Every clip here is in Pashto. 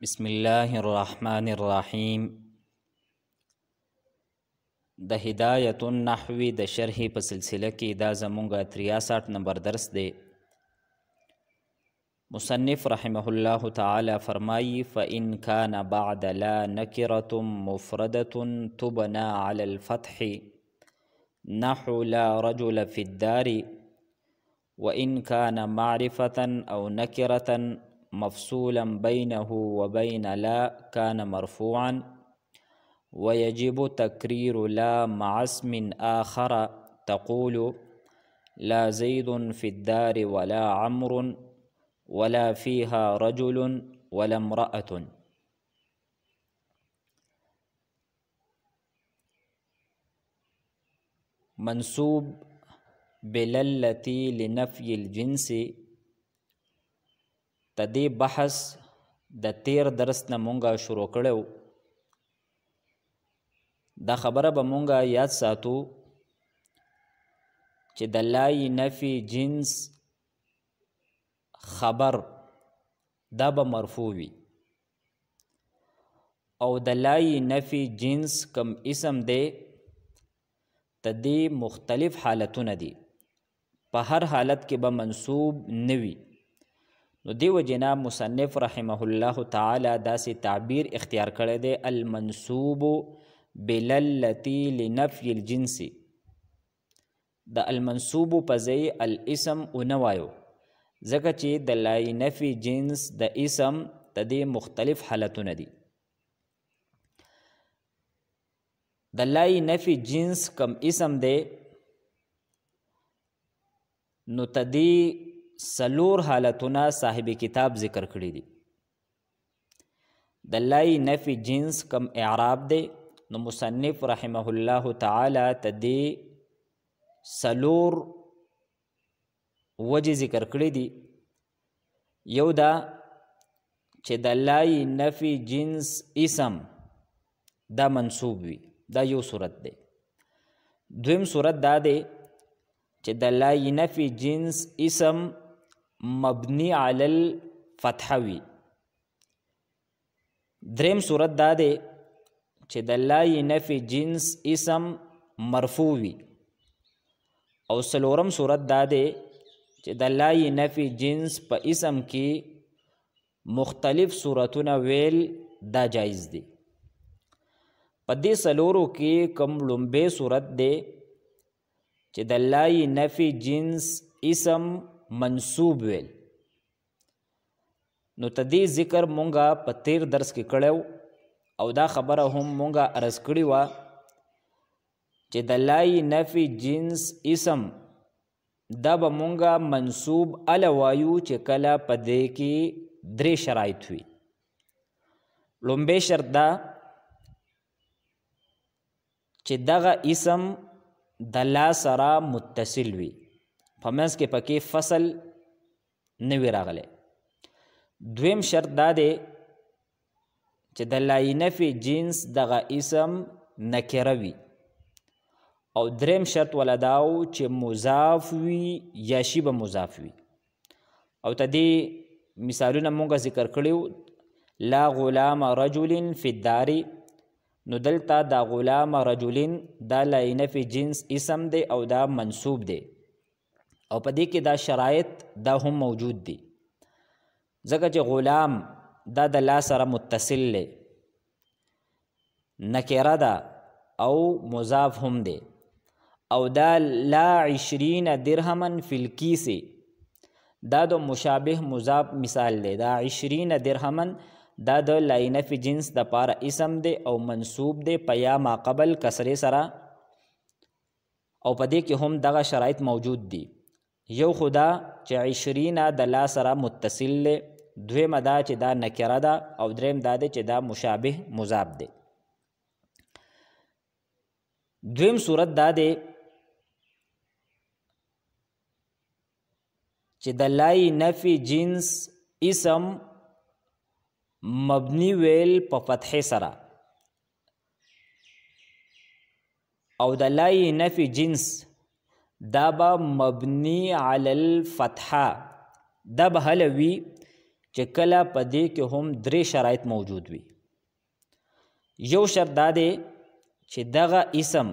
بسم الله الرحمن الرحیم. د هدایت النحوی د شرحی په سلسله کې دا زمونږ 63 نمبر درس دی. مصنف رحمه الله تعالی فرمایی فإن كان بعد لا نکرة مفردة تبنى على الفتح نحو لا رجل في الدار، وإن كان معرفة أو نكرة مفصولا بينه وبين لا كان مرفوعا، ويجب تكرير لا مع اسم آخر تقول لا زيد في الدار ولا عمرو ولا فيها رجل ولا امرأة. منصوب بللتی لنفی الجنس تدی بحث د تیر درس نه مونږه شروع کړو. دا خبره به مونږه یاد ساتو چې د لای نفی جنس خبر دا به مرفوع وي او د لای نفی جنس کم اسم دی تدی مختلف حالتونه دي، په هر حالت کې به منصوب نوي. نو دیو جناب مصنف رحمه الله تعالی داسې تعبیر اختیار کړی دی المنصوب بللتی لنفی الجنس. د المنصوب په ځای الاسم ونوایو ځکه چې د لای نفی جنس د اسم د دې مختلف حالتونه دي. د لای نفی جنس کم اسم دی نو تدی سلور حالتونه صاحب کتاب ذکر کړي دي. د لای نفی جنس کم اعراب دی نو مصنف رحمه الله تعالی تدی سلور وجه ذکر کړي دي. یو دا چې د لای نفی جنس اسم دا منصوب وي، دا یو صورت دی. دویم صورت دا دی چې د لای نفی جنس اسم مبنی علی الفتح وي. دریم صورت دا دی چې د لای نفی جنس اسم مرفوع وي، او څلورم صورت دا دی چې د لای نفی جنس په اسم کې مختلف صورتونه ویل دا جایز دی. په دې څلورو کې کوم لومبی صورت دی چې د لای نفی جنس اسم منصوب ویل، نو تدی ذکر مونږه په تیر درس کې کړو او دا خبره هم مونږه عرض کړې وه چې د لای نفی جنس اسم دا به مونږه منصوب اله وایو چې کله په دې کې درې شرایط وي. لومبی شرط دا چې دغه اسم د لا سره متصل وي، په منځ کې پکې فصل نه وي راغلی. دویم شرط دا دی چې د لای نفی جنس دغه اسم نکره وي، او دریم شرط ولا داو چې مضاف وي یا شبه مضاف وي. او تدی مثالونه مونږه ذکر کړیو لا غلام رجل فی الدار. نو دلته دا غلام رجلین دا لای نفی جنس اسم دی او دا منصوب دی، او په دې کې دا شرایط دا هم موجود دي ځکه چې غلام دا د لا سره متصل دی، نکره ده او مضاف هم دی، او دا لا 20 درهما فی الکیس دا د مشابه مضاف مثال دی. دا 20 درهما دا د لای نفی جنس د پاره اسم دی او منصوب دی په یا ما قبل کسرې سره، او په دې کې هم دغه شرایط موجود دي. یو خدا چې 20 د لا سره متصل دی، دویمه دا چې دا نکره ده، او دریم دا دی چې دا مشابه مضاف دی. دویم صورت دا دی چې د لای نفی جنس اسم مبنی ویل په فتح سره، او د لای نفی جنس دا به مبنی علی الفتحه دا به هله وي چې کله په دې کې هم درې شرایط موجود وي. یو شرط دا دی چې دغه اسم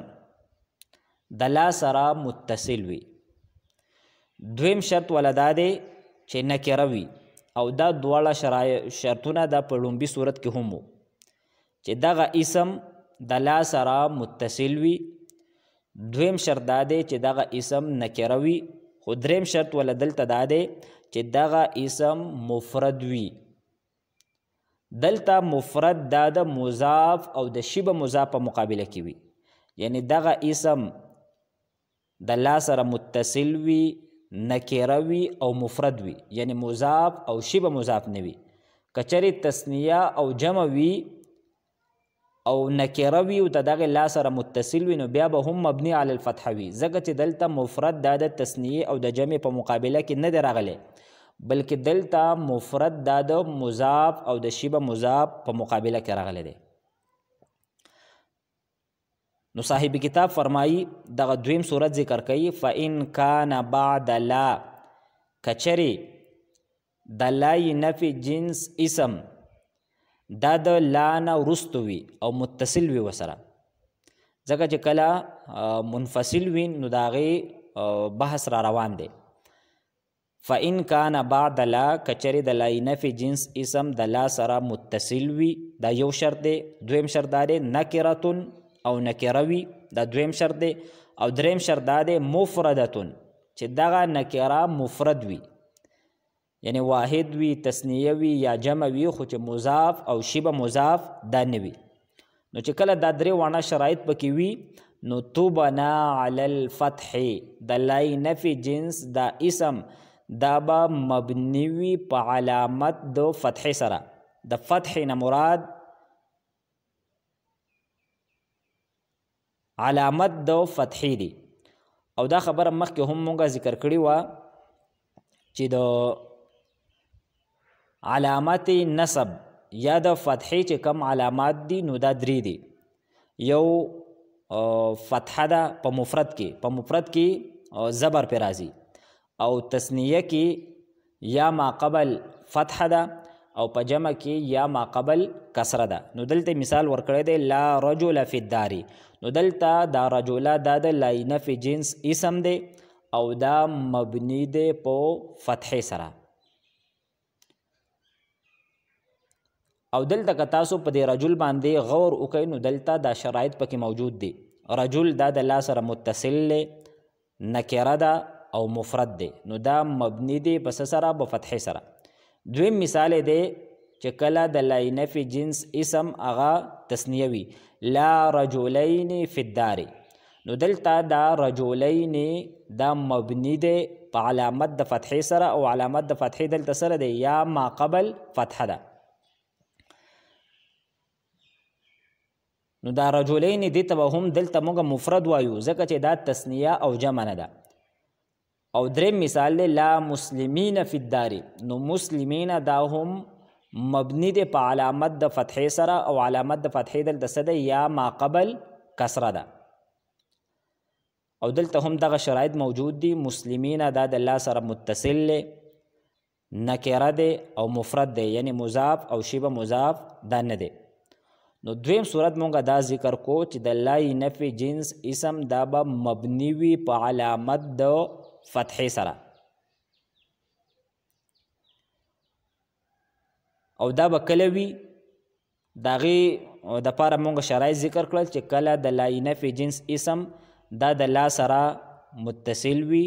د لا سره متصل وي. دویم شرط ولا دا دی چې نکره وي، او دا دواړه شرطونه دا په لومبي صورت کې هم وو چې دغه اسم د لا سره متصل وي. دویم شرط دا دی چې دغه اسم نکره وي، خو دریم شرط ولا دلته دا دی چې دغه اسم مفرد وي. دلته مفرد دا د مضاف او د شبه مضاف په مقابله کې وي، یعنی دغه اسم د لا سره متصل وي، نکره وي او مفرد وي، یعنی مضاف او شبه مضاف نه وي. کچری تثنیه او جمع وي او نکره وي او دغه لا سره متصل وي، نو بیا به هم مبني علی الفتح وي، ځکه چې دلته مفرد دا د تثنیه او د جمع په مقابله کې نه دی راغلی، بلکې دلته مفرد دا د مضاف او د شبه مضاف په مقابله کې راغلی دی. نو صاحب کتاب فرمایی دغه دویم صورت ذکر کوي، فإن کان بعد لا، کچری د لای نفی جنس اسم دا د لا نه وروسته وي او متصل وي ورسره، ځکه چې کله منفصل وي نو د هغې بحث را روان دی. فإن کان بعد لا، کچری د لای نفی جنس اسم د لا سره متصل وي، دا یو شرط دی. دویم شرط دا دی نکرتون او نکره وي، دا دویم شرط دی. او دریم شرط دا دی مفردتون، چې دغه نکره مفرد وي، یعنی واحد وي، تثنیه وي یا جمع وي، خو چې مضاف او شبه مضاف دا نه وي. نو چې کله دا درې واړه شرایط پکې وي نو تبنا علی الفتح، د لای نفی جنس دا اسم دا به مبني وي په علامت د فتح سره. د فتح نه مراد علامت د فتحې دی، او دا خبره مخکې هم مونږه ذکر کړې وه چې د علامت نصب یا د فتحې چې کم علامات دي نو دا درې دي. یو فتحه ده په مفرد کې زبر پې راځي، او تثنیه کې یا ما قبل فتحه ده، او په جمع کې یا ما قبل کسره ده. نو دلته مثال ورکړی دی لا رجل فی الدار، نو دلته دا رجله دا د لای نفی جنس اسم دی او دا مبني دی په فتحې سره. او دلته که تاسو په دې رجل باندې غور وکئ نو دلته دا شرایط پکې موجود دي. رجل دا د لا سره متصل دی، نکره ده او مفرد دی، نو دا مبني دی په څه سره؟ په فتحې سره. دویم مثال دی چې کله د لای نفی جنس اسم هغه تثنیه وي، لا رجلین فی الدار، نو دلته دا رجلین دا مبني دی په علامت د فتحې سره، او علامت د فتحې دلته سره دی یا ما قبل فتحه ده. نو دا رجلین دې ته به هم دلته موږ مفرد وایو، ځکه چې دا تثنیه او جمع نه ده. او دریم مثال دی لا مسلمین فی الدار، نو مسلمین دا هم مبني دی په علامت د فتحې سره، او علامت د فتحې دلته څه دی یا ما قبل کسره ده. او دلته هم دغه شرایط موجود دي. مسلمین دا د لا سره متصل دی، نکره دی او مفرد دی، یعنی مضاف او شبه مضاف دا نه دی. نو دویم صورت مونږه دا ذکر کو چې د لای نفی جنس اسم دا به مبني وي په علامت د فتحې سره، او دا به کله وي؟ د هغې دپاره مونږ شرایط ذکر کړل چې کله د لای نفی جنس اسم دا د لا سره متصل وي،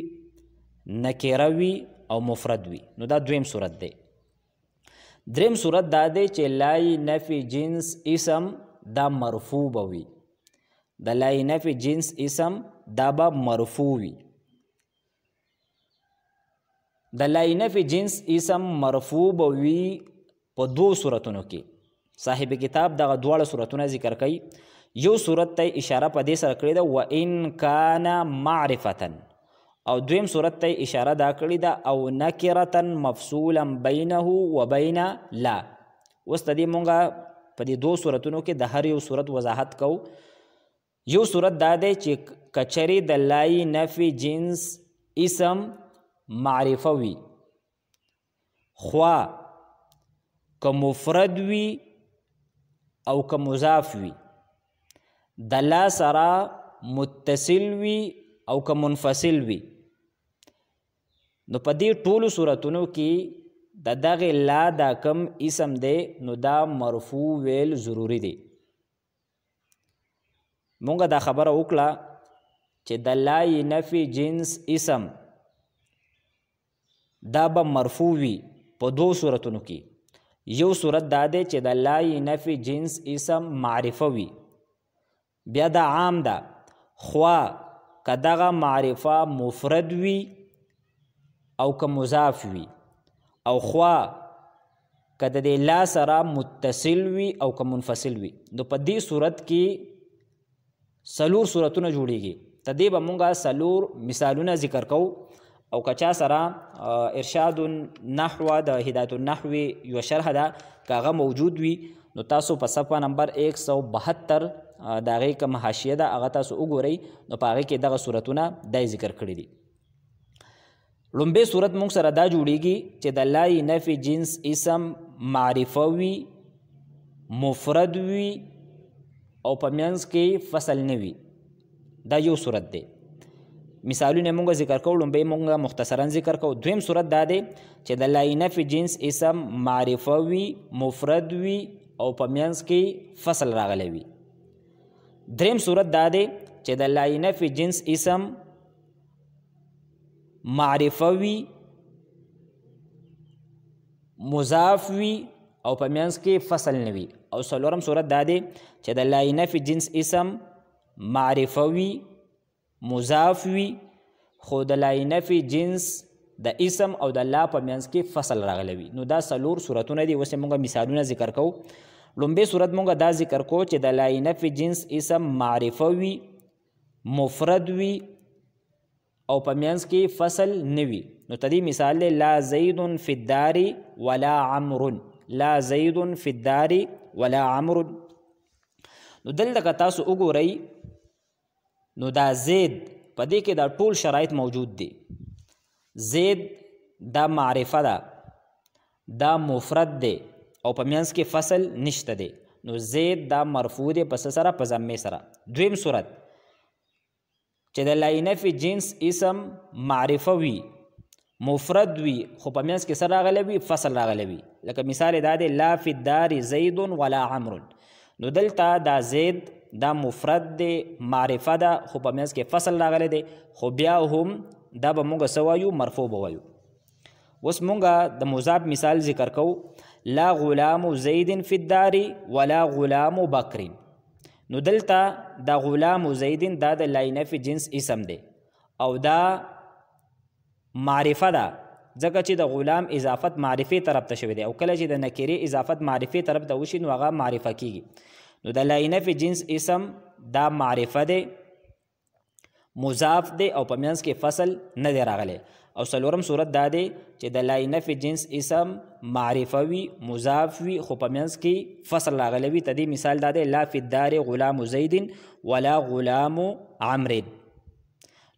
نکره وي او مفرد وي. نو دا دویم صورت دی. دریم صورت دا دی چې لای نفی جنس اسم دا مرفوع به وي. د لای نفی جنس اسم دا به مرفوع وي. د لای نفی جنس اسم مرفوع به وي په دو صورتونو کې. صاحب کتاب دغه دواړه صورتونه ذکر کوي. یو صورت ته اشاره په دې سره کړې ده وان کان معرفة، او دویم صورت ته اشاره دا کړې ده او نکرة مفصولا بینه و بین لا. اوس د دې مونږه په دې دو صورتونو کې د هر یو صورت وضاحت کوو. یو صورت دا دی چې کچری د لای نفی جنس اسم معرفه وي، خوا که مفرد وي او که مضاف وي، د لا سره متصل وي او که منفصل وي، نو په دې ټولو صورتونو کې د دغې لا دا کم اسم دی نو دا مرفوع ویل ضروري دی. مونږ دا خبره وکړه چې د لای نفي جنس اسم دا به مرفوع وي په دوو صورتونو کې. یو صورت دا دی چې د لای نفي جنس اسم معرفه وي، بیا دا عام ده، خوا که دغه معرفه مفرد وي او که مضاف وي، او خوا که د دې لا سره متصل وي او که منفصل وي. نو په دې صورت کې څلور صورتونه جوړیږي. ته دې به مونږه څلور مثالونه ذکر کوو، او که چا سره ارشاد النحو د هدایت النحو یوه شرح ده که هغه موجود وي نو تاسو په صفحه نمبر 172 د هغې کوم حاشیه ده هغه تاسو وګورئ، نو په هغې کې دغه صورتونه دا ذکر کړي دي. لومبی صورت مونږ سره دا جوړیږي چې د لای نفي جنس اسم معرفه وي، مفرد وي او په منځ کې فصل نه وي. دا یو صورت دی. مثالونه مونږ ذکر کوو، لومبی مونږ مختصرا ذکر کوو. دویم صورت دا دی چې د لای نفي جنس اسم معرفه وي، مفرد وي او په منځ کې فصل راغلی وي. دریم صورت دا دی چې د لای نفي جنس اسم معرفه وي، مضاف وي او په منځ کې فصل نه وي. او څلورم صورت دا دی چې د لای نفي جنس اسم معرفه وي، مضاف وي، خو د لای نفي جنس د اسم او د لا په منځ کې فصل راغلی وي. نو دا څلور صورتونه دي. اوس مونږ مثالونه ذکر کوو. لومبی صورت مونږ دا ذکر کوو چې د لای نفي جنس اسم معرفه وي، مفرد وي او په منځ کې فصل نه وي. نو تدې مثال دی لا زید فی الدار ولا عمر، لا زید فی الدار ولا عمر. نو دلته که تاسو وګورئ نو دا زید په دې کې دا ټول شرایط موجود دي. زید دا معرفه ده، دا مفرد دی او په منځ کې فصل نشته دی. نو زید دا مرفوع دی په څه سره؟ په ضمې سره. دویم صورت چې د لای نفي جنس اسم معرفه وي، مفرد وي خو په منځ کې څه راغلی وي؟ فصل راغلی وي. لکه مثال دا دی لا فی الدار زید ولا عمر. نو دلته دا زید دا مفرد دی، معرفه ده خو په منځ کې فصل راغلی دی، خو بیا هم دا به مونږ څه وایو؟ مرفوع به وایو. اوس مونږ د مضاف مثال ذکر کوو. لا غلام زید فی الدار ولا غلام بکر. نو دلته دا غلام زیدین دا د لای نفي جنس اسم دی او دا معرفه ده، ځکه چې د غلام اضافت معرفې طرف ته شوی دی، او کله چې د نکرې اضافت معرفې طرف ته وشي نو هغه معرفه کیږي. نو د لای نفي جنس اسم دا معرفه دی، مضاف دی او په منځ کې فصل نه دی راغلی. او څلورم صورت دا دی چې د لای نفي جنس اسم معرفه وي، مضاف وي خو په منځ کې فصل راغلی وي. تدې مثال دا دی لا فی الدار غلام زید ولا غلام عمر.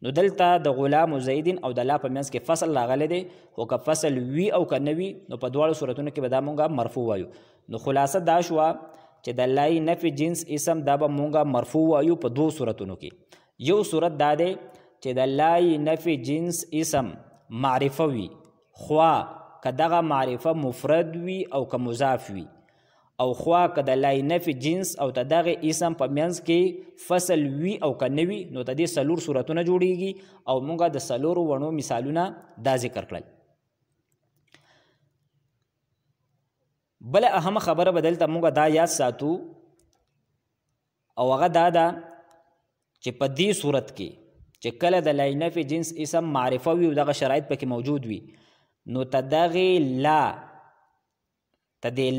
نو دلته د غلام زیدین او د لا په منځ کې فصل راغلی دی، خو که فصل وي او که نه وي نو په دواړو صورتونو کې به دا مونږه مرفوع وایو. نو خلاصه دا شوه چې د لای نفي جنس اسم دا به مونږه مرفوع وایو په دوو صورتونو کې. یو صورت دا دی چې د لای نفي جنس اسم معرفه وي، خوا که دغه معرفه مفرد وي او که مضاف وي، او خوا که د لای نفي جنس او د دغه اسم په منځ کې فصل وي او که نه وي نو د دې څلور صورتونه جوړیږي. او مونږه د څلورو وڼو مثالونه دا ذکر کړل. بله اهمه خبره به دلته مونږه دا یاد ساتو او هغه دا ده چې په دې صورت کې چې کله د لای نفي جنس اسم معرفه وي او دغه شرایط پکې موجود وي نو تدغې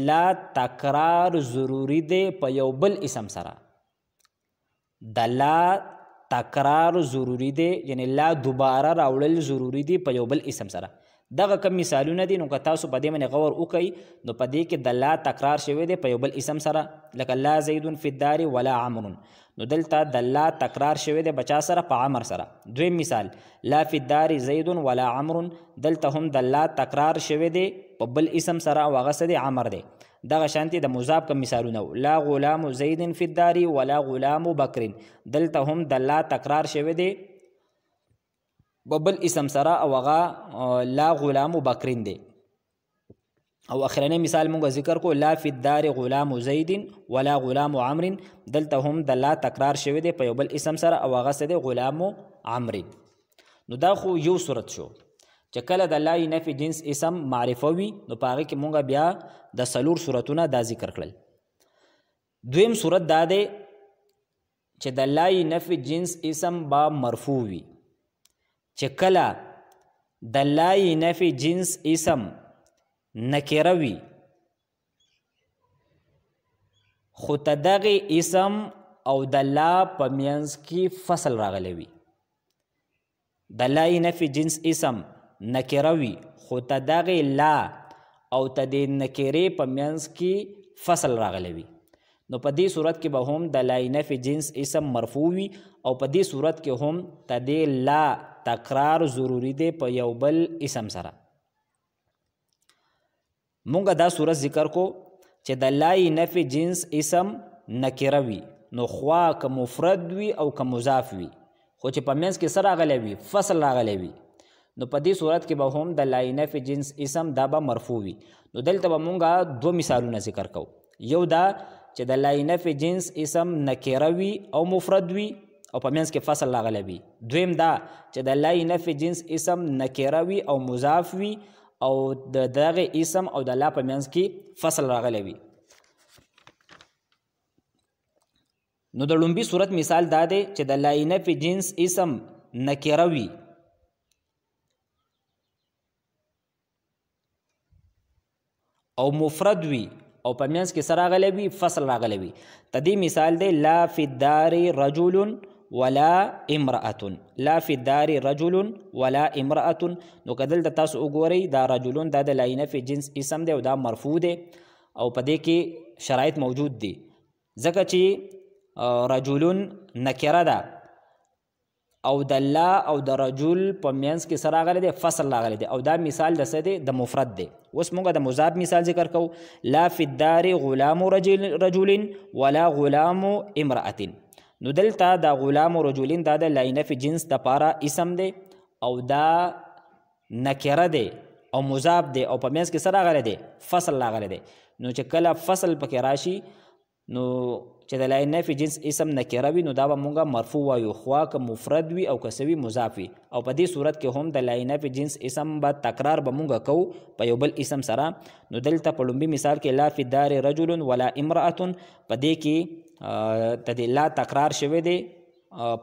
لا تکرار ضروری دی په یو بل اسم سره. د لا تکرار ضروری دی، یعنی لا دوباره راوړل ضروری دی په یو بل اسم سره. دغه کم مثالونه دي. نو که تاسو په دې باندې غور وکئ نو په دې کې د لا تکرار شوی دی په یو بل اسم سره، لکه لا زید فی الدار ولا عمر. نو دلته د لا تکرار شوی دی بچا سره؟ په عمر سره. دویم مثال لا فی الدار زید ولا عمر. دلته هم د لا تکرار شوی دی په بل اسم سره او هغه څه دی عمر دی. دغه شانتي د مضاف کوم مثالونه لا غلام زید فی الدار ولا غلام بکر دلته هم د لا تکرار شوی دی په بل اسم سره او هغه لا غلام بکر دی. او اخرنی مثال مونږ ذکر کو لا فی الدار غلام زید ولا غلام عمرو دلته هم د لا تکرار شوی دی په یو بل اسم سره او هغه څه دی غلام عمرو. نو دا خو یو صورت شو چې کله د لا نفي جنس اسم معرفه وي نو په هغې کې مونږ بیا د څلور صورتونه دا ذکر کړل. دویم صورت دا دی چې د لا نفي جنس اسم با مرفوع وي. چې کله د لا نفي جنس اسم نکره وي خو دغه اسم او د لا په منځ کې فصل راغلی وي. د لا نفي جنس اسم نکره وي خو دغه لا او د نکرې په منځ کې فصل راغلی وي نو په دې صورت کې به هم د لا نفي جنس اسم مرفوع وي او په دې صورت کې هم د دې لا تکرار ضروری دی په یو بل اسم سره. مونږ دا صورت ذکر کو چې د لا نفي جنس اسم نکره وي نو خوا که مفرد وي او که مضاف وي خو چې په منځ کې څه راغلی وي فصل راغلی وي نو په دې صورت کې به هم د لا نفي جنس اسم دا به مرفوع وي. نو دلته به مونږ دوه مثالونه ذکر کوو. یو دا چې د لا نفي جنس اسم نکره وي او مفرد وي او په منځ کې فصل راغلی وي. دویم دا چې د لا نفي جنس اسم نکره وي او مضاف وي او د دغه اسم او د لا په منځ کې فصل راغلی وي. نو د لومبي صورت مثال دا دی چې د لا نفي جنس اسم نکره وي او مفرد وي او په منځ کې څه راغلی وي فصل راغلی وي. د دې مثال دی لا فی الدار رجل ولا امرأة لا فی الدار رجل ولا امرأة. نو که دلته تاسو وګورئ دا رجلون دا د لا نفي جنس اسم دی او دا مرفوع دی او په دې کې شرایط موجود دي ځکه چې رجلون نکره ده او د لا او د رجل په منځ کې څه راغلی دی فصل راغلی دی او دا مثال د څه دی د مفرد دی. اوس مونږ د مضاف مثال ذکر کوو لا فی الدار غلام رجل ولا غلام امرأة. نو دلته دا غلام رجلین دا د لا نفي جنس د پاره اسم دی او دا نکره دی او مضاف دی او په منځ کې څه راغلی دی فصل راغلی دی. نو چې کله فصل پکې راشي نو چې د لا نفي جنس اسم نکره وي نو دا به مونږ مرفوع وایو خوا که مفرد وي او که څه وي مضاف وي او په دې صورت کې هم د لا نفي جنس اسم به تکرار به مونږ کوو په یو بل اسم سره. نو دلته په لومبي مثال کې لا فی الدار رجل ولا امرأة په دې کې د دې لا تکرار شوی دی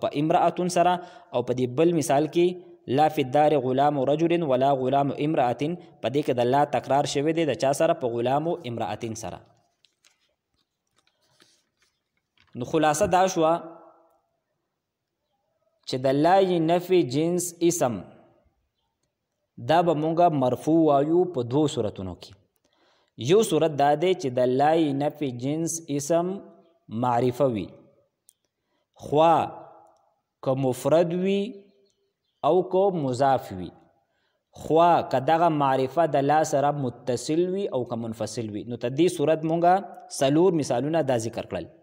په امرأة سره او په دې بل مثال کې لا فی الدار غلام رجل ولا غلام امرأة په دې کې د لا تکرار شوی دی د چا سره په غلام امرأة سره. نو خلاصه دا شوه چې د لا نفي جنس اسم دا به مونږ مرفوع وایو په دوه صورتونو کې. یو صورت دا دی چې د لا نفي جنس اسم معرفه وي خوا که مفرد وي او که مضاف وي خوا که دغه معرفه د لا سره متصل وي او که منفصل وي. نو ته دې صورت مونږ څلور مثالونه دا ذکر کړل.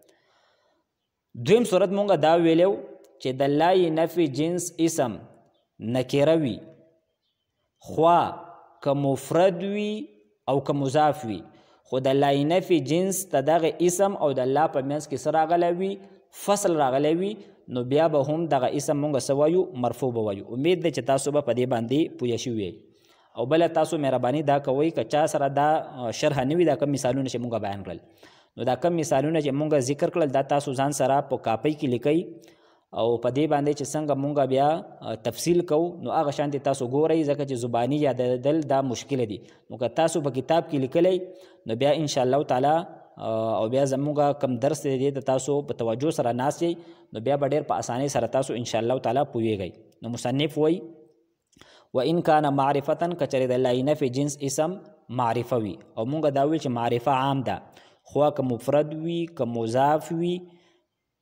دویم صورت مونږ دا ویلو چې د لا نفي جنس اسم نکره وي خوا که مفرد وي او که مضاف وي خو د لا نفي جنس ته دغه اسم او د لا په منځ کې څه راغلی وي فصل راغلی وي نو بیا به هم دغه اسم مونږ څه وایو مرفوع به وایو. امید دی چې تاسو به په دې باندې پوه شوي او بله تاسو مهرباني دا کوئ که چا سره دا شرحه نه وي دا کوم مثالونه چې مونږ بیان کړل نو دا کم مثالونه چې مونږ ذکر کړل دا تاسو ځان سره په کاپۍ کې لیکئ او په دې باندې چې څنګه مونږ بیا تفصیل کوو نو هغه شانتې تاسو ګورئ ځکه چې زباني یادېدل دا مشکله دي. نو که تاسو په کتاب کې لیکلی نو بیا انشاءالله تعالی او بیا زمونږ کم درس دی د تاسو په توجه سره ناست یئ نو بیا به ډېر په اسانۍ سره تاسو انشاءالله تعالی پوهیږئ. نو مصنف وایي وان کان معرفة کچرې د لا نفي جنس اسم معرفه وي او مونږ دا ویل چې معرفه عام ده خوا که مفرد وي که مضاف وي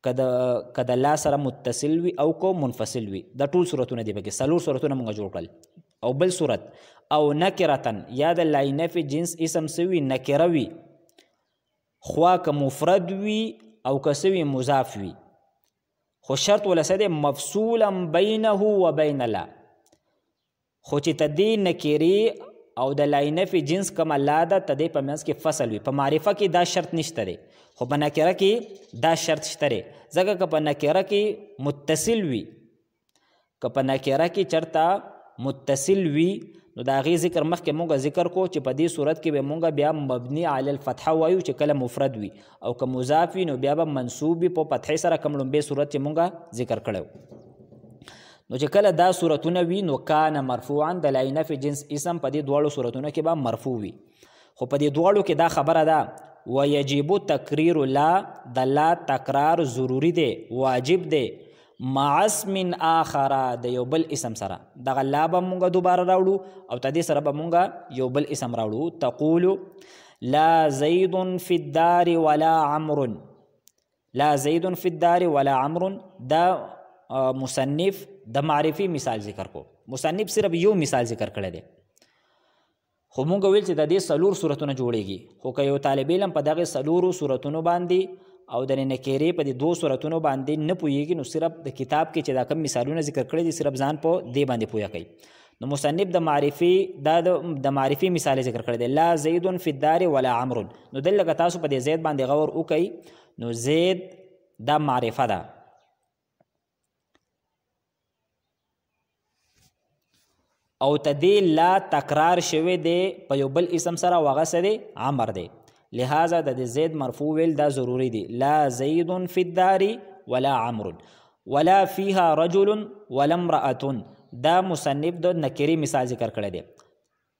که د لا سره متصل وي او که منفصل وي. دا ټول صورتونه دي پکې څلور صورتونه مونږ جوړ کړل او بل صورت او نکرتن یا د لاینف جنس اسم سوی نکره وي خوا که مفرد وي او که سوی مضاف وي خو شرط ولسه دی مفصولا بینه و بین لا خو چې تدې نکرې او د لاینف جنس کومه لا ده تدې په منځ کې فصل وي په معرفه کې دا شرط نشته دی خو په نکره کې دا شرط شته دی ځکه که په نکره کې متصل وي که په نکره کې چرته متصل وي نو د هغې ذکر مخکې مونږ ذکر کو چې په دې صورت کې به مونږ بیا مبني علی الفتحه وایو چې کله مفرد وي او که مضاف وي نو بیا به منصوب وي په فتحې سره کوم لومبۍ صورت چې مونږ ذکر کړی نو چې کله دا صورتونه وي نو کان مرفوعا د لاینف جنس اسم په دې دواړو صورتونو کې به مرفوع وي خو په دې دواړو کې دا خبره ده ویجب تقریر لا د لا تکرار ضروری دی واجب دی مع اسم آخر د یو بل اسم سره دغه لا به مونږ دوباره راوړو او تدې سره به مونږ یو بل اسم راوړو تقول لا زید فی الدار ولا عمر لا زید فی الدار ولا عمر دا مصنف د معرفي مثال ذکر کو مصنف صرف یو مثال ذکر کړی دی خو مونږ ویل چې د دې څلور صورتونه جوړیږي خو که یو طالب علم په دغه څلورو صورتونو باندې او د نکیرې په دې دوه صورتونو باندې نه پوهیږي نو صرف د کتاب کې چې دا کوم مثالونه ذکر کړي دي صرف ځان په دې باندې پوهه کوي نو مصنف د معرفي د معرفي مثال ذکر کړی دی لا زید فی الدار ولا عمر نو دلته تاسو په دې زید باندې غور وکړئ نو زید دا معرفه ده او تدې لا تکرار شوی دی په یو بل اسم سره او هغه څه دی عمر دی لہذا د زید مرفوع ویل دا ضروری دی لا زید فی الدار ولا عمر ولا فیها رجل ولا امرأة دا مصنف د نکری مثال ذکر کړی دی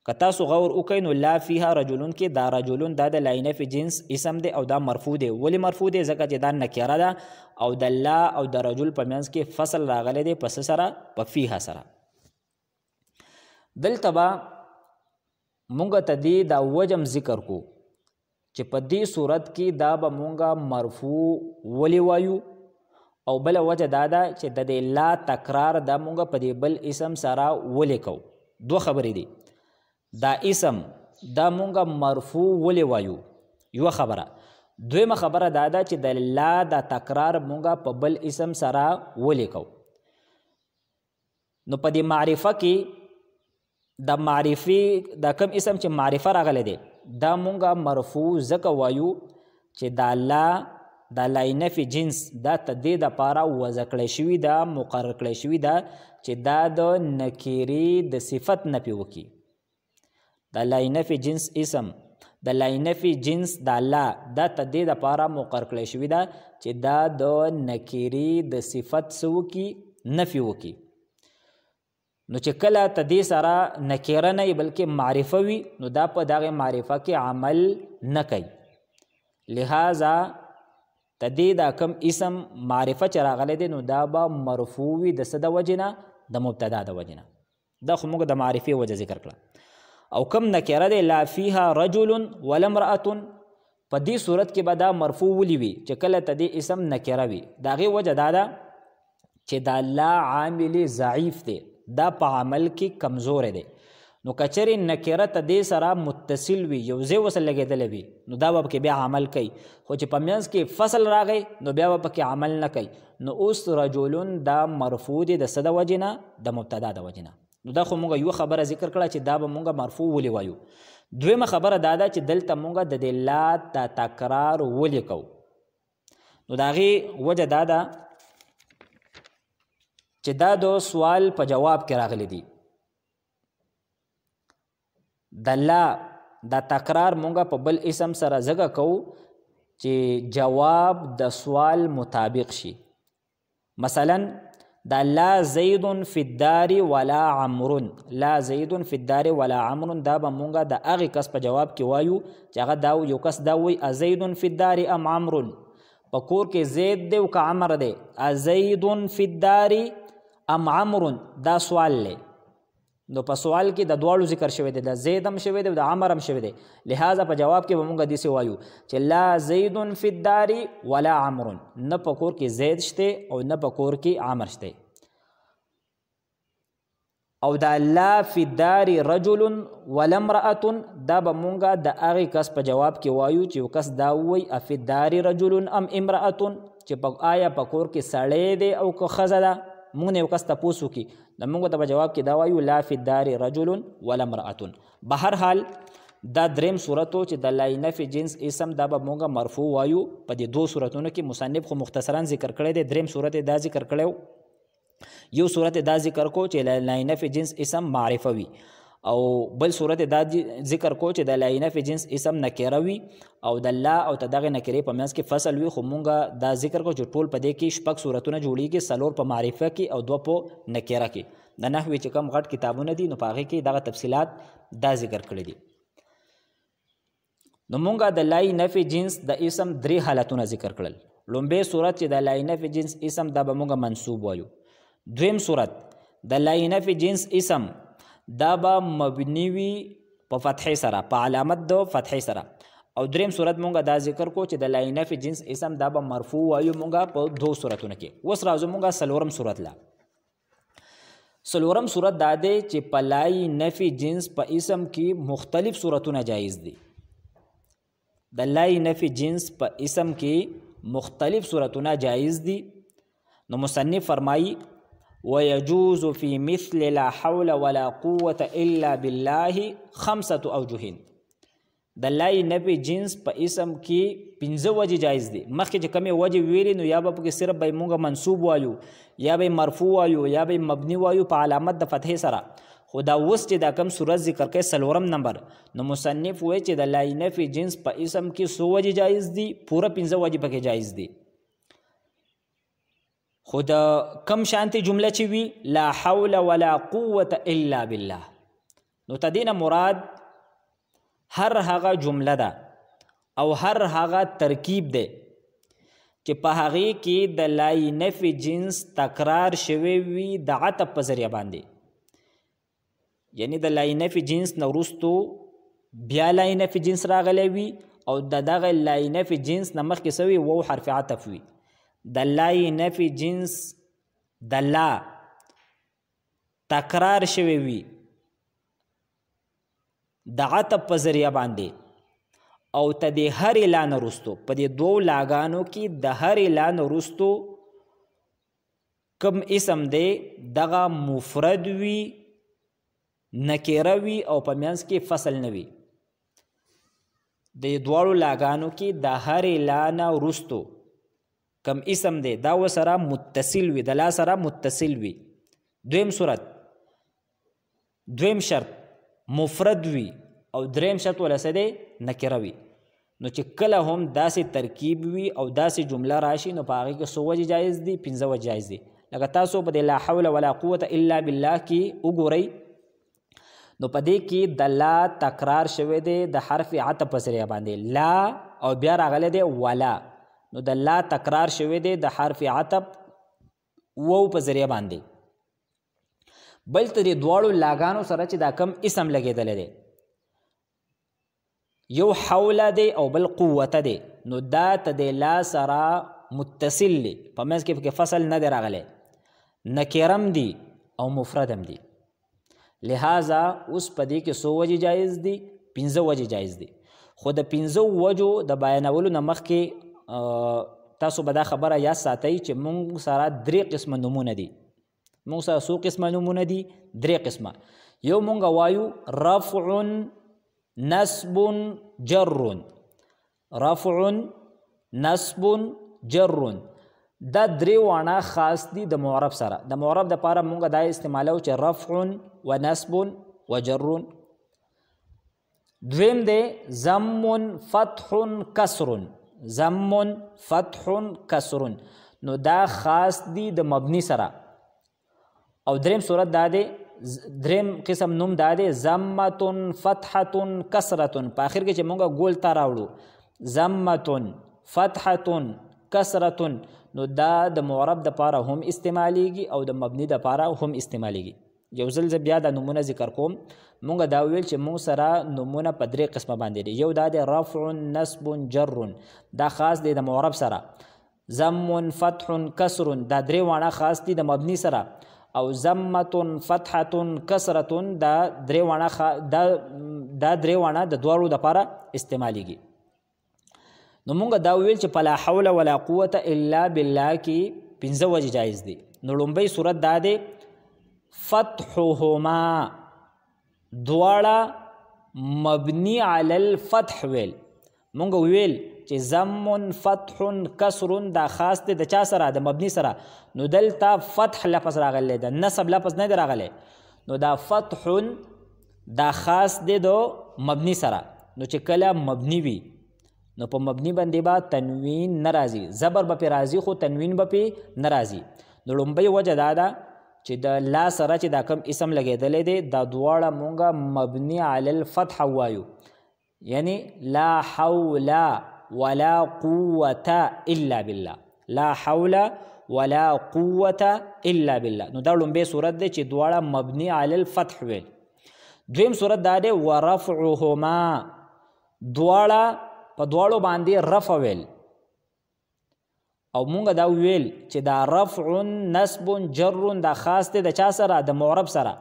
که تاسو غور وکړئ نو لا فیها رجلون کې دا رجلون دا د لاینف جنس اسم دی او دا مرفوع دی ولې مرفوع دی ځکه چې دا نکره ده او د لا او د رجل په منځ کې فصل راغلی دی پس سره په فیها سره دلته به مونږ ته دې دا وجم ذکر کو چې په دې صورت کې دا به مونږ مرفوع ولې وایو او بله وجه دا ده چې د دې لا تکرار دا مونږ په دې بل اسم سره ولې کوو دوه خبرې دي دا اسم دا مونږ مرفوع ولې وایو یوه خبره دویمه خبره دا ده چې د لا دا تکرار مونږ په بل اسم سره ولې کوو نو په دې معرفه کې د معرفي دا کم اسم چې معرفه راغلی دی دا مونږه مرفوع ځکه وایو چې دا لاینف جنس دا تدې دپاره وضع کړی شوي ده مقرر کړی شوي ده چې دا د نکیرې د صفت نفي وکړي دا لاینف جنس اسم د لاینف جنس دا لا دا تدې دپاره مقرر کړی شوي ده چې دا د نکیرې د صفت څه وکړي نفي وکړي نو چې کله تدې سره نکیره نه بلکې معرفه وي نو دا په دغه معرفه کې عمل نه کوي لہذا تدې دا کم اسم معرفه چې راغلی دی نو دا به مرفوع وي د څه د وجې نه د مبتدا د وجې نه دا خو موږ د معرفې وجه ذکر کړه او کم نکیره دی لا فیها رجل ولا امرأة په دې صورت کې به دا مرفوع ولي وي چې کله تدې اسم نکیره وي د هغې وجه دا ده چې دا لا عامل ضعیف دی دا په عمل کې کمزور دی نو کچرې نکره ته دې سره متصل وي یو ځای ورسره لګېدلی وي نو دا به پکې بیا عمل کوي خو چې په منځ کې فصل راغی نو بیا به پکې عمل نه کوي نو اوس رجلون دا مرفوع دی د څه د وجې نه د مبتدا د وجې نه نو دا خو مونږ یوه خبره ذکر کړه چې دا به مونږ مرفوع ولې وایو دویمه خبره دا ده چې دلته مونږ د دې لا دا تکرار ولې کوو نو د هغې وجه دا ده چې دا د سوال په جواب کې راغلی دي د لا دا تکرار مونږ په بل اسم سره ځکه کوو چې جواب د سوال مطابق شي مثلا دا لا زید فی الدار ولا عمر لا زید فی الدار ولا عمر دا به مونږ د هغې کس په جواب کې وایو چې هغه دا یو کس دا وایي ازید فی الدار ام عمر په کور کې زید دی او که عمر دی ازید فی الدار ام عمر دا سوال لی نو په سوال کې د دواړو ذکر شوی دی د زید هم شوی دی او د عمر هم شوی دی لہذا په جواب کې به مونږ داسې وایو چې لا زید فی الدار ولا عمر نه په کور کې زید شته او نه په کور کې عمر شته او دا لا فی الدار رجل ولا امرأة دا به مونږه د هغې کس په جواب کې وایو چې یو کس دا ووایي افی الدار رجل ام امرأة چې آیا په کور کې سړی دی او که ښځه ده. مونږ نه یو کس تپوس وکړي نو مونږ ته په جواب کې دا وایو لا فی الدار رجل ولا امرأة. به هر حال دا دریم صورت و چې د لا نفي جنس اسم دا به مونږه مرفوع وایو. په دې دو صورتونو کې مصنف خو مختصرا ذکر کړی دی. دریم صورت دا ذکر کړی یو صورت دا ذکر کو چې لا نفي جنس اسم معرفه وي او بل صورت دا ذکر کو چې د لا نفي جنس اسم نکره وي او د لا او دغه نکرې په منځ کې فصل وي. خو مونږه دا ذکر کو چې ټول په دې کې شپږ صورتونه جوړیږي، څلور په معرفه کې او دوه په نکره کې. د نحوې چې کوم غټ کتابونه دي نو په هغې کې دغه تفصیلات دا ذکر کړي دي. نو مونږه د لا نفي جنس د اسم درې حالتونه ذکر کړل. لومبی صورت چې د لا نفي جنس اسم دا به مونږه منصوب وایو. دویم صورت د لا نفي جنس اسم دا به مبني وي په فتحې سره، په علامت د فتحې سره. او دریم صورت مونږه دا ذکر کو چې د لا نفي جنس اسم دا به مرفوع وایو مونږه په دو صورتونو کې. اوس راځو مونږه څلورم صورت لا. څلورم صورت دا دی چې په لا نفي جنس په اسم کې مختلف صورتونه جایز دي. د لا نفي جنس په اسم کې مختلف صورتونه جایز دي. نو مصنف فرمایي ويجوز في مثل لا حول ولا قوة إلا بالله 5 أوجه. د لا نفي جنس په اسم کې 15 وجې جایز دي. مخکې چې کومې وجې ویلې نو یا به پکې صرف به مونږه منصوب وایو یا به مرفوع وایو یا به مبني وایو په علامت د فتحې سره. خو دا اوس چې دا کوم صورت ذکر کوي څلورم نمبر نو مصنف وایي چې د لا نفي جنس په اسم کې 100 وجې جایز دي، پوره 15 وجې پکې جایز دي. خو د کم شانتی جمله چې وي لا حول ولا قوة الا بالله نو تدینه مراد هر هغه جمله ده او هر هغه ترکیب ده چې په هغې کې د لا نفي جنس تکرار شوی وي د عطف په ذریعه باندې. یعنی د لا نفي جنس نه وروستو بیا لا نفي جنس راغلی وي او د دغه لا نفي جنس نه مخکې څه وي وو حرف عطف وي. د لا نفي جنس د لا تکرار شوی وي د عطف په ذریعه باندې او ته د هرې لا نه وروستو په دې دوو لاګانو کې د هرې لا نه وروستو کوم اسم دی دغه مفرد وي، نکره وي او په منځ کې فصل نه وي. د دواړو لاګانو کې د هرې لا نه وروستو کم اسم دی دا وسره متصل وي، د لا سره متصل وي. دویم صورت دویم شرط مفرد وي او دریم شرط ولا څه دی نکره وي. نو چې کله هم داسې ترکیب وي او داسې جمله راشي نو په هغې کې 100 وجې جایز دي، 15 وجې جایز دي. لکه تاسو په د لا حول ولا قوة الا بالله کې وګورئ نو په دې کې د لا تکرار شوی دی د حرف عطف په ذریعه باندې لا او بیا راغلی دی ولا. نو د لا تکرار شوی دی د حرف عطف وو په ذریعه باندې. بل ته د دواړو لاګانو سره چې دا کم اسم لګېدلی دی یو حوله دی او بل قوته دی نو دا ته د لا سره متصل دی، په منځ کې پکې فصل نه دی راغلی، نکرم دی او مفردم دی. لہذا اوس په دې کې 100 وجې جایز دي، 15 وجې جایز دي. خو د 15 وجو د بیانولو نه مخکې تاسو به دا خبره یاد ساتئ چې مونږ سره 3 قسمه نومونه دي. مونږ سره څو قسمه نومونه دي؟ 3 قسمه. یو مونږ وایو رفع، نصب، جر. رفع، نصب، جر دا 3 وانا خاص دي د معرب سره. د معرب د پاره مونږ دا استعمالو چې رفع و نصب و جر. دویم دی ضم، فتح، کسر. ضم، فتح، کسر نو دا خاص دي د مبني سره. او دریم صورت دا دی، دریم قسم نوم دا دی ضمة، فتحة، کسرة. په آخر کې چې مونږ ګول ته راوړو ضمة، فتحة، کسرة نو دا د معرب د پاره هم استعمالیږي او د مبني د پاره هم استعمالیږي. یو ځل زه بیا دا نومونه ذکر کوم. مونږ دا ویل چې مونږ سره نومونه په 3 قسمه باندې دي. یو دا دی رفع، نصب، جر دا خاص دی د معرب سره. ضم، فتح، کسر دا 3 وانا خاص دي د مبني سره. او ضمه فتحه کسره دا درې وانه د دواړو دپاره استعمالیږي. نو مونږ دا ویل چې فلا حول ولا قوة الا بالله کې 15 وجې جایز دي. نو لومبۍ صورت دا دی فتحهما دواړه مبني علی الفتح ویل. مونږ ویل چې ضم فتح کسر دا خاص دی د چا سره؟ د مبني سره. نو دلته فتح لفظ راغلی د نصب لفظ نه دی راغلی. نو دا فتح دا خاص دی د مبني سره. نو چې کله مبني وي نو په مبني باندې به تنوین نه راځي، زبر به پې راځي خو تنوین به پې نه راځي. نو لومبۍ وجه دا ده چې د لا سره چې دا کم اسم لګېدلی دی دا دواړه مونږه مبني علی الفتح وایو، یعنی لا حول ولا قوة الا بالله، لا حول ولا قوة الا بالله. نو دا لومبۍ صورت دی چې دواړه مبني علی الفتح ویل. دویم صورت دا دی ورفعهما دواړه په دواړو باندې رفع ویل. او مونږ دا ویل چې دا رفع نصب جر دا خاص دی د چا سره؟ د معرب سره.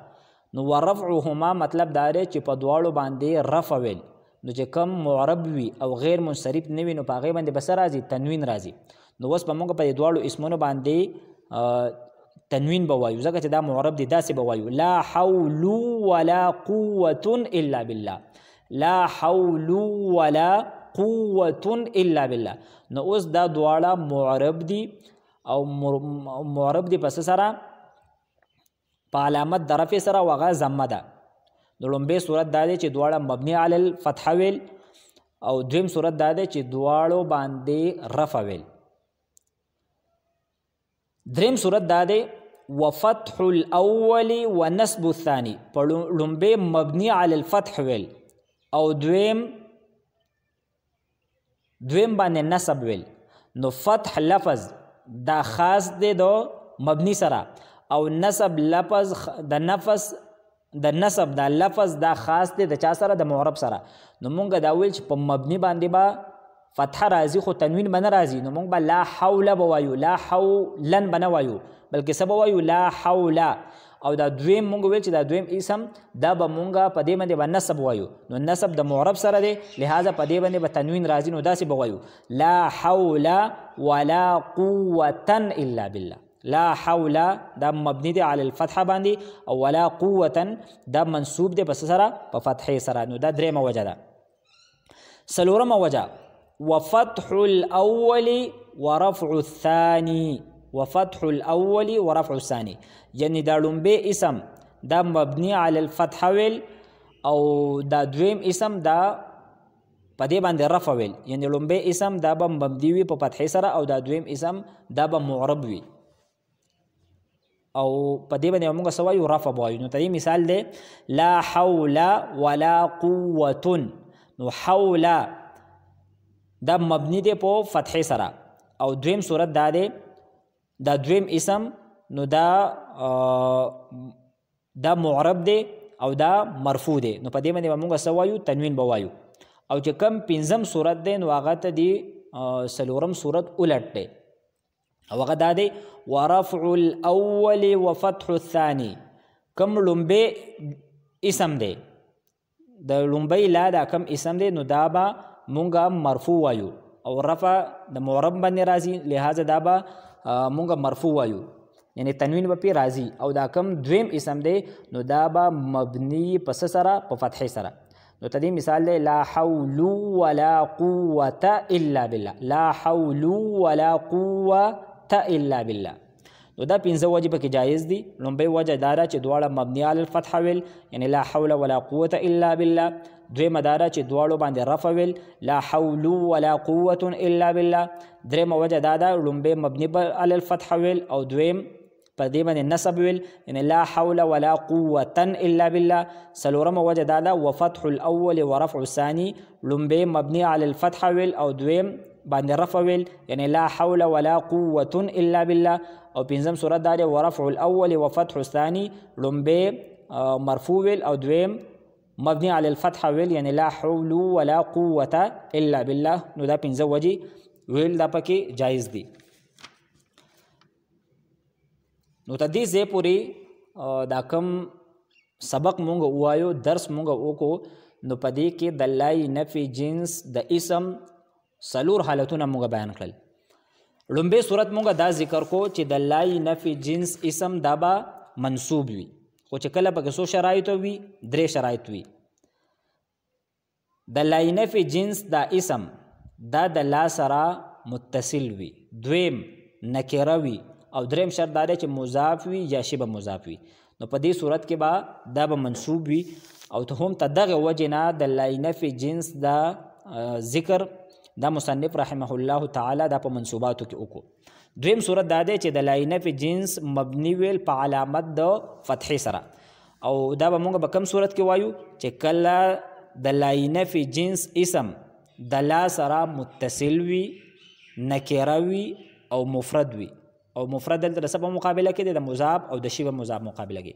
نو ورفعهما مطلب دا دی چې په دواړو باندې رفع ویل. نو چې کم معرب وي او غیر منصرف نه وي نو په هغې باندې به څه راځي؟ تنوین راځي. نو اوس به مونږ په دې دواړو اسمونو باندې تنوین به وایو ځکه چې دا معرب دی. داسې به وایو لا حول ولا قوة الا بالله، لا حول ولا قوة الا بالله. نو اوس دا دواړه معرب دي او معرب دي پس سره په علامت د رفع سره او هغه ضمه ده. نو لومبۍ صورت دا دی چې دواړه مبني علی الفتح ویل او دویم صورت دا دی چې دواړو باندې رفع ویل. دریم صورت دا دی وفتح الاول ونصب الثاني. په لومبۍ مبني علی الفتح ویل او دویم باندې نصب ویل. نو فتح لفظ دا خاص دی د مبني سره او نصب لفظ د نصب دا لفظ دا خاص دی د چا سره؟ د معرب سره. نو مونږ دا ویل چې په مبني باندې به فتح راځي خو تنوین به نه راځي. نو مونږ به لا حول به وایو، لا حولن به نه وایو بلکې څه به وایو؟ لا حول. او دا دویم مونږ ویل چې دا دویم اسم دا به مونږه په دې باندې به نصب وایو. نو نصب د معرب سره دی لہذا په دې باندې به تنوین راځي. نو داسې به وایو لا حول ولا قوة الا بالله. لا حول دا مبني دی علی الفتح باندې او ولا قوة دا منصوب دی پس سره په فتحې سره. نو دا درېمه وجه ده. څلورمه وجه وفتح الاول ورفع الثاني. وفتح الاول ورفع الثاني یعنی دا لومبۍ اسم دا مبني علی الفتح ویل او دا دویم اسم دا په دې باندې رفع ویل. یعنی لومبۍ اسم دا به مبني وي په فتحې سره او دا دویم اسم دا به معرب وي او په دې باندې موږ څه وایو؟ رفع به وایو. نو ته مثال دی لا حول ولا قوة. نو حول دا مبني دی په فتحې سره او دویم صورت دا دی دا دویم اسم نو دا معرب دی او دا مرفوع دی. نو په دې باندې موږ څه وایو؟ تنوین به وایو. او چې کم پنځم صورت دی نو هغه ته دی څلورم صورت الټ دی او هغه دا دی ورفع الاول وفتح الثاني. کم لومبۍ اسم دی د لومبۍ لا دا کم اسم دی نو دا به مونږ مرفوع وایو او رفع د معرب باندې راځي لہذا دا به مونږ مرفوع وایو یعنی تنوین به پې راځي. او دا کم دویم اسم دی نو دا به مبني پس سره په فتحې سره. نو ته دې مثال دی لا حول ولا قوة الا بالله، لا حول ولا قوة الا بالله. نو دا 15 وجې پکې جایز دي. لومبۍ وجه دا ده چې دواړه مبني علی الفتح ویل یعنی لا حول ولا قوة الا بالله. دویمه دا ده چې دواړو باندې رفع ویل لا حول ولا قوة الا بالله. درېمه وجه دا ده لومبۍ مبني علی الفتح ویل او دویم په دې باندې نصب ویل یعنی لا حول ولا قوة الا بالله. څلورمه وجه دا ده وفتح الاول ورفع الثاني. لومبۍ مبني علی الفتح ویل او دویم باندې رفع ویل یعنی لا حول ولا قوة الا بالله. او پنځم صورت دا دی ورفع الاول وفتح الثاني. لومبۍ مرفوع ویل او دویم مبني علی الفتح ویل یعنی لا حول ولا قوة الا بالله. نو دا 15 وجې ویل دا پکې جایز دي. نو ته دې ځای پورې دا کم سبق مونږ وایو درس مونږ وکړو نو په دې کې د لای نفي جنس د اسم څلور حالتونه مونږ بیان کړل. لومبه صورت مونږ دا ذکر کو چې د لای نفي جنس اسم دا به منصوب وي، خو چې کله پکې څو شرایط وي؟ درې شرایط وي. د لای نفي جنس دا اسم دا د لا سره متصل وي، دویم نکره وي، او دریم شرط دا دی چې مضاف وي یا شبه مضاف وي. نو په دې صورت کې به دا به منصوب وي، او ته هم ته دغه وجې نه د لای نفي جنس دا ذکر دا مصنف رحمه الله تعالی دا په منصوباتو کې وکړو. دویم صورت دا دی چې د لای نفي جنس مبني ویل په علامت د فتحې سره، او دا به موږ به کم صورت کې وایو چې کله د لای نفي جنس اسم د لا سره متصل وي، نکره وي او مفرد وي، او مفرد دلته د څه په مقابله کې دی؟ د مضاف او د شبه مضاف مقابله کې.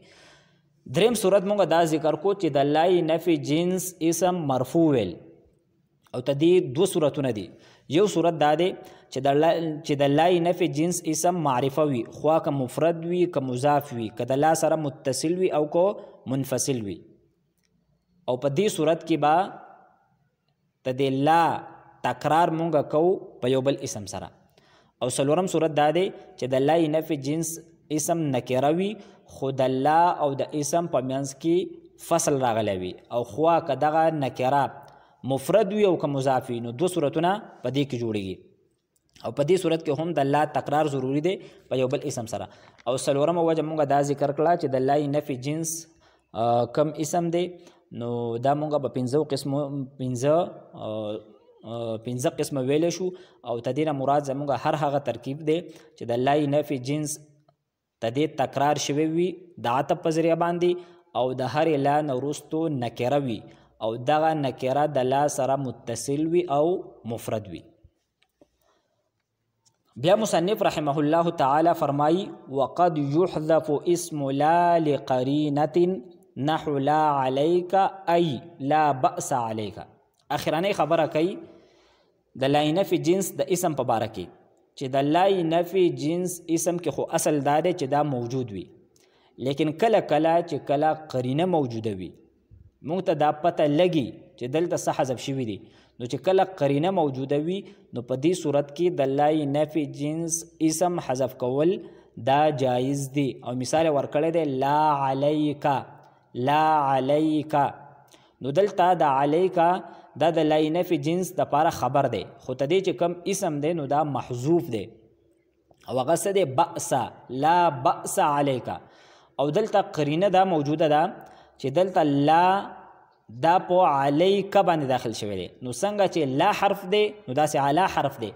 دریم صورت مونږ دا ذکر کو چې د لای نفي جنس اسم مرفوع ویل، او ته دې دو صورتونه دي. یو صورت دا دی چې د لای نفي جنس اسم معرفه وي، خوا که مفرد وي که مضاف وي، که د لا سره متصل وي او که منفصل وي، او په دې صورت کې به ته د لا تکرار مونږ کو په یو بل اسم سره. او څلورم صورت دا دی چې د لای نفي جنس اسم نکره وي، خو د لا او د اسم په منځ کې فصل راغلی وي، او خوا که دغه نکره مفرد وي او که مضاف وي، نو دو صورتونه په دې کې جوړیږي. او په دې صورت کې هم د لا تکرار ضروری دی په یو بل اسم سره. او څلورمه وجه مونږ دا ذکر کړه چې د لای نفي جنس کم اسم دی، نو دا مونږ په پنځه قسمه ویلی شو، او تدې نه مراد زمونږ هر هغه ترکیب دی چې د لای نفي جنس تدې تکرار شوی وي د عطف په ذریعه باندې، او د هرې لا نه وروستو نکره وي، او دغه نکره د لا سره متصل وي او مفرد وي. بیا مصنف رحمه الله تعالی فرمایي وقد يحذف اسم لا لقرینة نحو لا عليك ای لا بأس عليك. اخرانه خبره کوي د لای نفي جنس د اسم په باره کې چې د لای نفي جنس اسم کې خو اصل دا دی چې دا موجود وي، لیکن کله کله چې کله قرینه موجوده وي مونږ ته دا پته لګي چې دلته څه حذف شوي دي. نو چې کله قرینه موجوده وي نو په دې صورت کې د لای نفي جنس اسم حذف کول دا جایز دی. او مثال ورکړی دی لا علیکا، لا علیکا. نو دلته د علیکا دا د لای نفي جنس د پاره خبر دی، خو ته دې چې کم اسم دی نو دا محذوف دی، او هغه څه دی؟ بأس، لا بأس علیکا. او دلته قرینه دا موجوده ده چې دلته لا دا په علیکا باندې داخل شوی دی. نو څنګه چې لا حرف دی نو داسې علا حرف دی،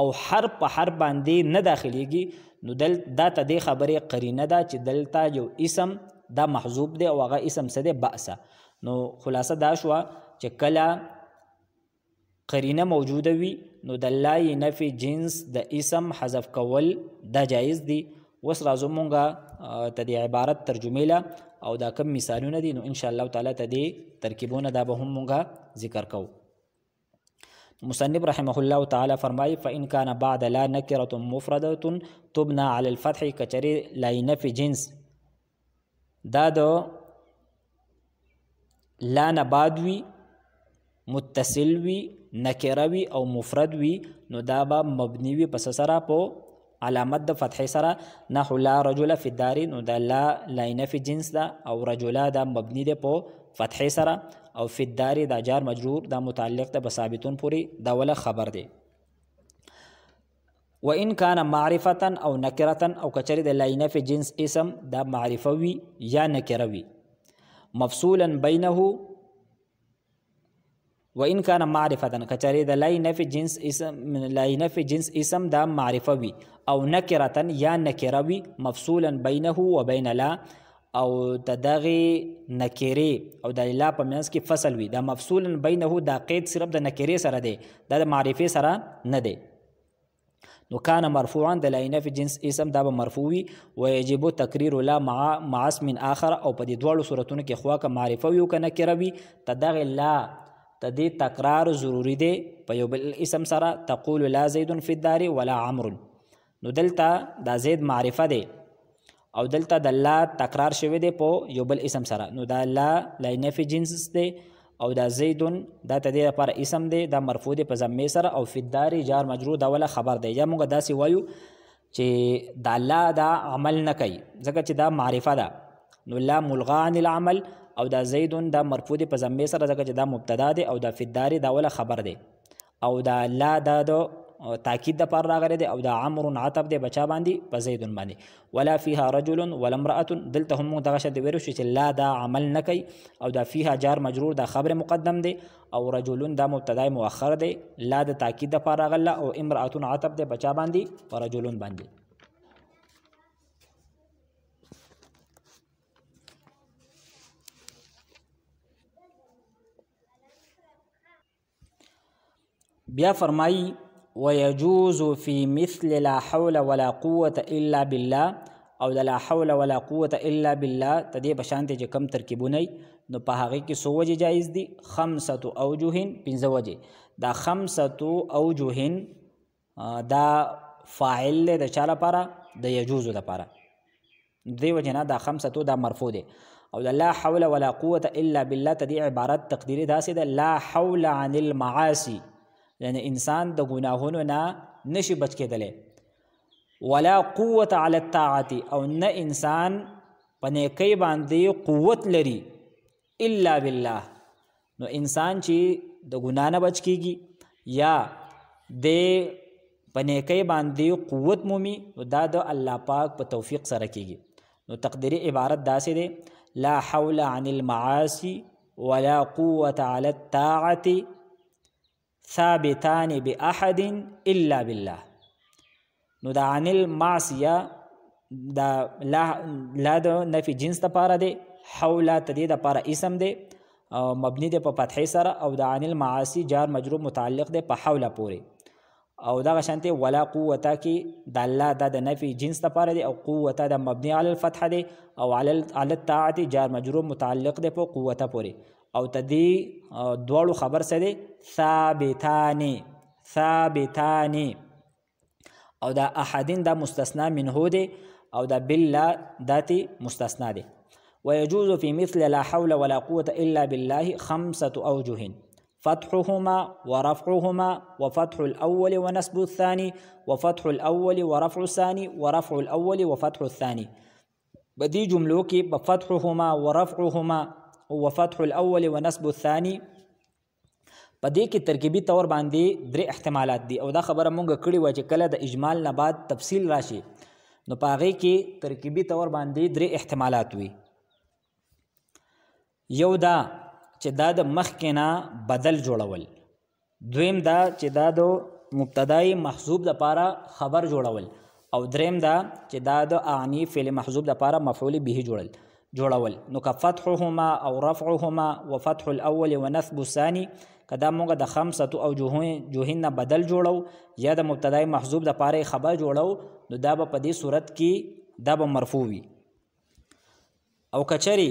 او حرف په حرف باندې نه داخلیږي، نو دا ته دې خبرې قرینه ده چې دلته یو اسم دا محذوف دی، او هغه اسم څه دی؟ بأس. نو خلاصه دا شوه چې کله قرینه موجوده وي نو د لای نفي جنس د اسم حذف کول دا جایز دی. اوس راځو مونږه ته د عبارت ترجمې له او دا کم مثالونه دي، نو ان شاء الله تعالی ته دې ترکیبونه دا به هم مونږه ذکر کوو. مصنف رحمه الله تعالی فرمایي فإن كان بعد لا نکرة مفردة تبنى على الفتح. کچری لای نفي جنس دا د لا نه بعد وي، متصل وي، نکره وي او مفرد وي، نو دا به مبني وي پس سره په علامت د فتحې سره. نحو لا رجل فی الدار، نو دا لا لای نفي جنس ده، او رجلا دا مبني ده په فتحې سره، او فی الدار دا جار مجرور دا متعلق ده بثابتون پوری، دا ولا خبر ده. وإن كان معرفة او نکرة، او کچری د لای نفي جنس اسم دا معرفه وي یا نکره وي، مفصولا بینه. وإن كان معرفة، کچری د لای نفي جنس اسم دا معرفه وي، او نکرة یا نکره وي، مفصولا بینه و بین لا، او دغه نکره او د لا په منځ کې فصل وي. دا مفصولا بینه دا قید صرف د نکره سره دی، دا د معرفه سره نه دی. نو کان مرفوعا د لای نفي جنس اسم دا به مرفوع وي، ويجب تقریر لا مع اسم آخر، او په دې دواړو صورتونو کې خوا که معرفه وي او که نکره وي تدغه لا تدې تکرار ضروری دی په یو بل اسم سره. تقول لا زید فی الدار ولا عمرو، نو دلته دا زید معرفه دی او دلته د لا تکرار شوی دی په یو بل اسم سره. نو دا لا نفي جنس دی او دا زیدون دا ته د لپاره اسم دی، دا مرفوع دی په ضمې سره، او فی الدار جار مجرور دا ولا خبر دی. یا موږ داسې وایو چې دا لا دا عمل نه کوي ځکه چې دا معرفه ده، نو لا ملغا عن العمل، او دا زیدون دا مرفوع دی په ضمې سره ځکه چې دا مبتدا دی، او دا فی الدار دا ولا خبر دی، او دا لا دا د تاکید د پر راغلی دی، او دا عمر عطب دی بچا باندې په زیدون باندې. ولا فيها رجل ولا امرأة، دلته هم دغه شی ویلو چې لا دا عمل نه کوي، او دا فيها جار مجرور دا خبر مقدم دی، او رجل دا مبتدا مؤخر دی، لا د تاکید د پر راغله، او امرأة عطب دی بچا باندې په رجل باندې. بیا فرمایی ويجوز في مثل لا حول ولا قوة إلا بالله، او د لا حول ولا قوة إلا بالله تدې بشانته چې کم ترکیبونه نو په هغه کې څو وجې جایز دي؟ 5 اوجه، 5 وجې. دا 5 اوجه دا فاعل د چا لپاره؟ د یجوز لپاره. دې وجه نه دا 5 دا مرفوع دی، او د لا حول ولا قوة إلا بالله تدې عبارت تقدیری داسې ده لا حول عن المعاصي، یعنی انسان د ګناهونو نه نشي بچ کېدلی، ولا قوت علی الطاعت، او نه انسان په نیکۍ باندې قوت لري الا بالله. نو انسان چې د ګناه نه بچ کېږي یا د په نیکۍ باندې قوت مومي، دا د الله پاک په توفیق سره کېږي. نو تقدیری عبارت داسې دی لا حول عن المعاصي ولا قوة على الطاعت ثابتان بأحد إلا بالله. نو دا عن المعصیه دا لا د نفي جنس لپاره دی، حول تدې لپاره اسم دی او مبني دی په فتحې سره، او دا عن المعاصي جار مجرور متعلق دی په حول پورې، او دا شانته ولا قوت کې د الله د نفي جنس لپاره دی، او قوت د مبني علی الفتح دی، او علی الطاعت جار مجرور متعلق دی په قوت پورې، او تدې دوړو خبر څه دی؟ ثابتان، او دا احدین دا مستثنا منه دی، او دا بالله داتی مستثنا دی. ويجوز في مثل لا حول ولا قوة إلا بالله 5 أوجه: فتحهما ورفعهما، وفتح الأول ونسب الثاني، وفتح الأول ورفع الثاني، ورفع الأول وفتح الثاني. بدي جملو کی بفتحهما ورفعهما وفتح الاول ونسب الثاني په دې کې ترکیبي تور باندې 3 احتمالات دي، او دا خبره مونږ کړې و چې کله د اجمال نه بعد تفصیل راشي نو په هغې کې ترکیبي تور باندې 3 احتمالات وي. یو دا چې دا د مخکې نه بدل جوړول، دویم دا چې دا د مبتدای محذوب دپاره خبر جوړول، او دریم دا چې دا د اعنی فعل محذوب دپاره مفعول به جوړول. نو که فتحهما او رفعهما وفتح الاول ونسب الثاني کدا موږ د 5 اوجه نه بدل جوړو یا د مبتدای محذوب دپاره خبر جوړو نو دا به په دې صورت کې دا به مرفوع وي. او کچری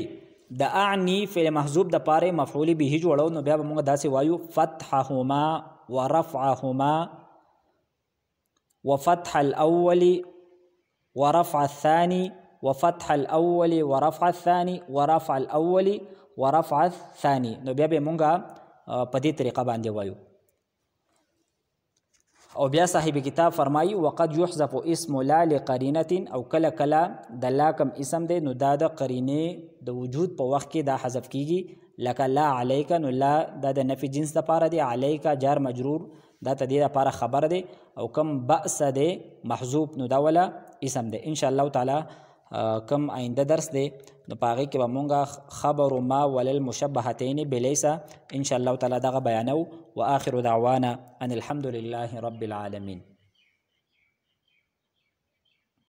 د اعنی فعل محذوب دپاره مفعول به جوړو نو بیا به موږ داسې وایو فتحهما ورفعهما وفتح الأول ورفع الثاني وفتح الأول ورفع الثاني ورفع الأول ورفع الثاني. نو بیا به مونږه په دې طریقه باندې وایو. او بیا صاحب کتاب فرمایي وقد يحذف اسم لا لقرینه، او کله کله د لا کم اسم دی نو دا د قرینې د وجود په وخت کې دا حذف کیږي، لکه لا علیک، نو لا دا د نفي جنس لپاره دی، علیک جار مجرور دا ته دې لپاره خبر دی، او کم بأس دی محذوب نو دا ولا اسم دی. ان شاء الله تعالی کم آینده درس دی نو په هغې کې به مونږ خبر ما وللمشبهتین بلیس ان شاء الله تعالی دغه بیانو. واخر دعوانا ان الحمد لله رب العالمین.